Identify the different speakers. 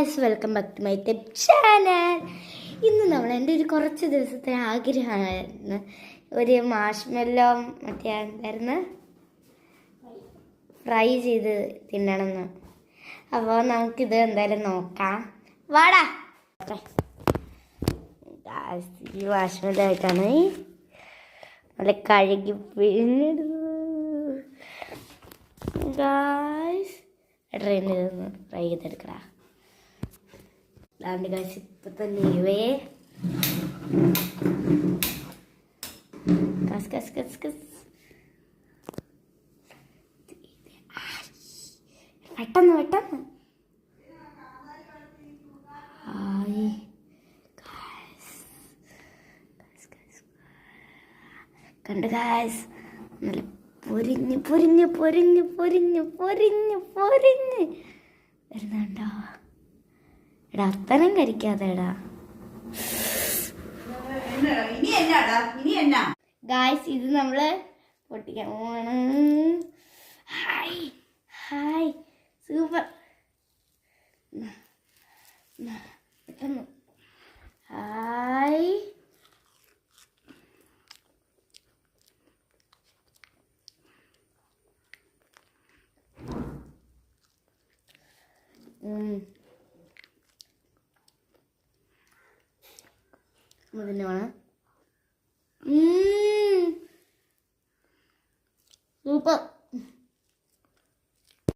Speaker 1: Guys, welcome back to my channel. ഇന്ന് നമ്മൾ എൻ്റെ ഒരു കുറച്ച് ദിവസത്തെ ആഗ്രഹമായിരുന്നു ഒരു മാഷ്മെല്ലോ മറ്റേ എന്തായിരുന്നു ഫ്രൈ ചെയ്ത് തിന്നണമെന്ന്. അപ്പോൾ നമുക്കിത് എന്തായാലും നോക്കാം. വാടാ. ഈ മാഷ്മെല്ലോ ആയിട്ടാണ് നല്ല കഴുകി പിഴിഞ്ഞിടുന്നത്. ഗായ്സ് ട്രെയിൻ ചെയ്തൊന്ന് ഫ്രൈ ചെയ്തെടുക്കടാ. അതാണ്ട് ഗായ്സ് ഇപ്പം തന്നെ ഇവേ കസ് കസ് കസ് കസ് പെട്ടെന്ന് പെട്ടെന്ന്. കണ്ട് ഗായ്സ്, നല്ല പൊരിഞ്ഞ് പൊരിഞ്ഞ് പൊരിഞ്ഞ് പൊരിഞ്ഞ് പൊരിഞ്ഞ് പൊരിഞ്ഞ് വരുന്നുണ്ടോ? എടാ അത്തരം കരിക്കാതെടാ. ഗായ്സ്, ഇത് നമ്മള് പൊട്ടിക്കാൻ പോവാണ്. Hi hi, super. ഹായ്. ഇതിന് വേണം